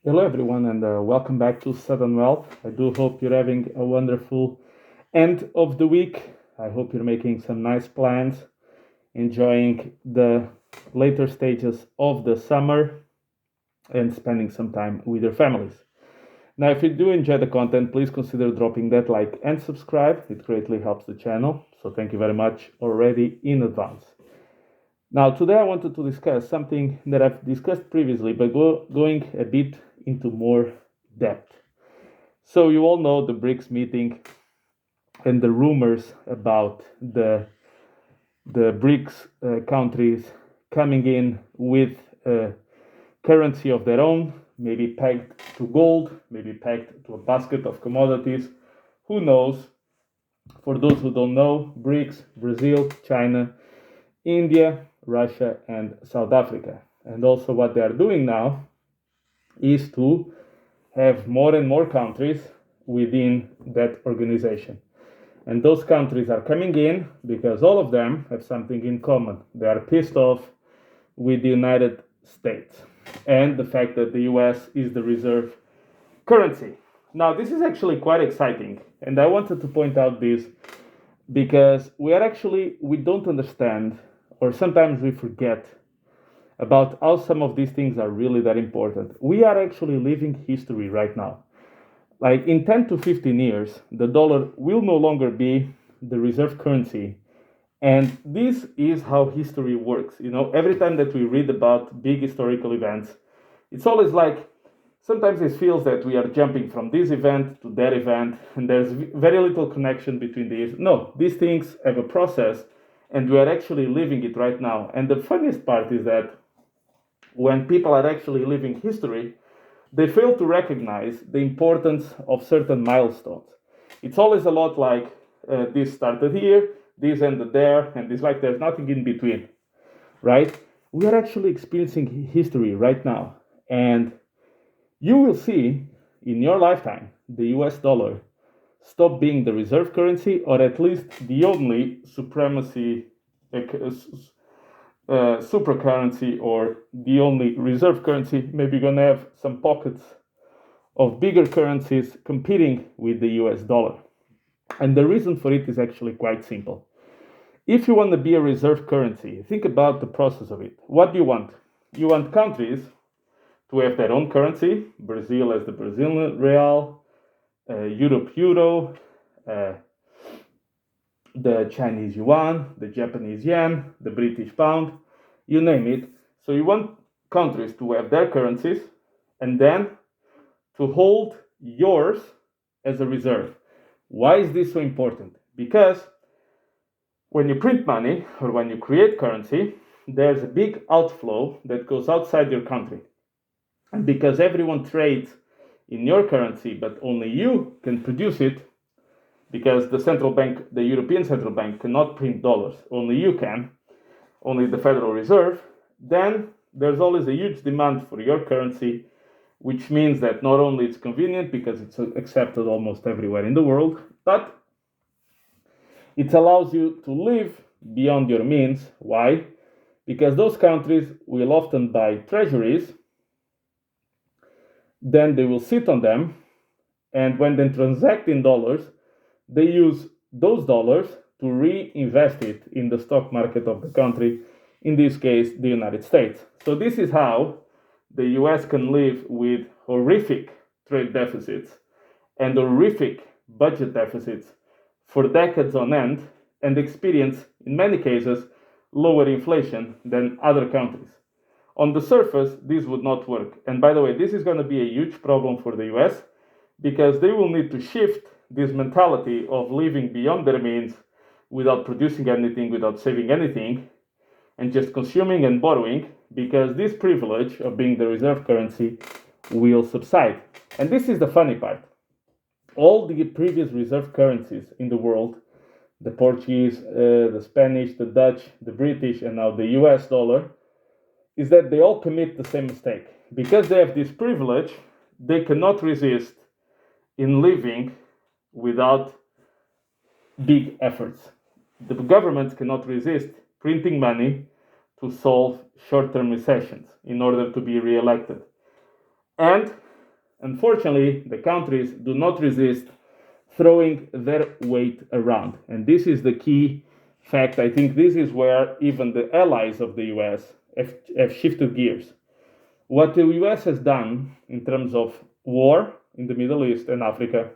Hello, everyone, and welcome back to Sudden Wealth. I do hope you're having a wonderful end of the week. I hope you're making some nice plans, enjoying the later stages of the summer, and spending some time with your families. Now, if you do enjoy the content, please consider dropping that like and subscribe. It greatly helps the channel. So, thank you very much already in advance. Now, today I wanted to discuss something that I've discussed previously, but going a bit into more depth. So, you all know the Brics meeting and the rumors about the Brics countries coming in with a currency of their own, maybe pegged to gold, maybe pegged to a basket of commodities. Who knows? For those who don't know, Brics, Brazil, China, India, Russia, and South Africa. And also, what they are doing now is to have more and more countries within that organization. And those countries are coming in because all of them have something in common. They are pissed off with the United States and the fact that the US is the reserve currency. Now, this is actually quite exciting. And I wanted to point out this because we don't understand, or sometimes we forget about how some of these things are really that important. We are actually living history right now. Like in 10 to 15 years, the dollar will no longer be the reserve currency. And this is how history works. Every time that we read about big historical events, it's always like sometimes it feels that we are jumping from this event to that event, and there's very little connection between these. No, these things have a process, and we are actually living it right now. And the funniest part is that when people are actually living history, they fail to recognize the importance of certain milestones. It's always a lot like this started here, this ended there, and it's like there's nothing in between, right? We are actually experiencing history right now, and you will see in your lifetime the US dollar stop being the reserve currency, or at least the only supremacy super currency, or the only reserve currency. Maybe you're gonna have some pockets of bigger currencies competing with the US dollar. And the reason for it is actually quite simple. If you want to be a reserve currency, think about the process of it. What do you want? You want countries to have their own currency. Brazil as the Brazilian real, Europe euro, the Chinese yuan, the Japanese yen, the British pound, you name it. So you want countries to have their currencies and then to hold yours as a reserve. Why is this so important? Because when you print money or when you create currency, there's a big outflow that goes outside your country. And because everyone trades in your currency, but only you can produce it, because the European Central Bank cannot print dollars, only you can, only the Federal Reserve, then there's always a huge demand for your currency, which means that not only it's convenient because it's accepted almost everywhere in the world, but it allows you to live beyond your means. Why? Because those countries will often buy treasuries, then they will sit on them, and when they transact in dollars, they use those dollars to reinvest it in the stock market of the country, in this case, the United States. So this is how the US can live with horrific trade deficits and horrific budget deficits for decades on end and experience, in many cases, lower inflation than other countries. On the surface, this would not work. And by the way, this is going to be a huge problem for the US because they will need to shift this mentality of living beyond their means without producing anything, without saving anything, and just consuming and borrowing, because this privilege of being the reserve currency will subside. And this is the funny part. All the previous reserve currencies in the world, the Portuguese, the Spanish, the Dutch, the British, and now the US dollar, is that they all commit the same mistake. Because they have this privilege, they cannot resist in living without big efforts. The governments cannot resist printing money to solve short-term recessions in order to be re-elected. And unfortunately, the countries do not resist throwing their weight around. And this is the key fact. I think this is where even the allies of the US have shifted gears. What the US has done in terms of war in the Middle East and Africa,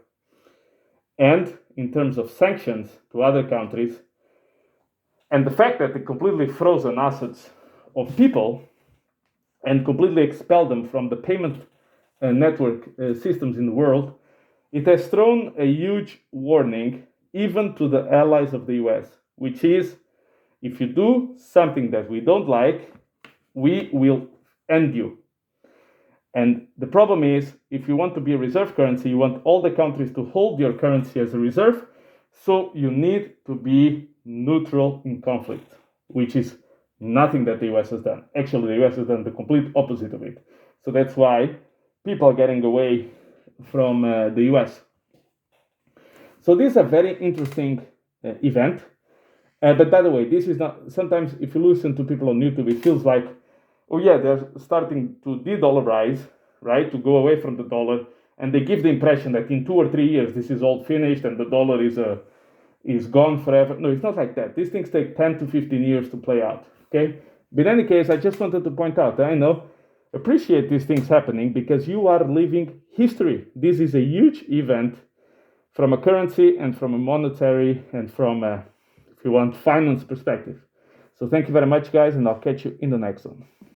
and in terms of sanctions to other countries, and the fact that they completely frozen assets of people and completely expelled them from the payment network systems in the world, it has thrown a huge warning even to the allies of the US, which is, if you do something that we don't like, we will end you. And the problem is, if you want to be a reserve currency, you want all the countries to hold your currency as a reserve, so you need to be neutral in conflict, which is nothing that the US has done. Actually, the US has done the complete opposite of it. So that's why people are getting away from the US. So this is a very interesting event. But by the way, this is not, sometimes if you listen to people on YouTube, it feels like, oh yeah, they're starting to de-dollarize, right, to go away from the dollar, and they give the impression that in 2 or 3 years this is all finished and the dollar is gone forever. No, it's not like that. These things take 10 to 15 years to play out, okay? But in any case, I just wanted to point out, appreciate these things happening because you are living history. This is a huge event from a currency and from a monetary and from a, if you want, finance perspective. So thank you very much, guys, and I'll catch you in the next one.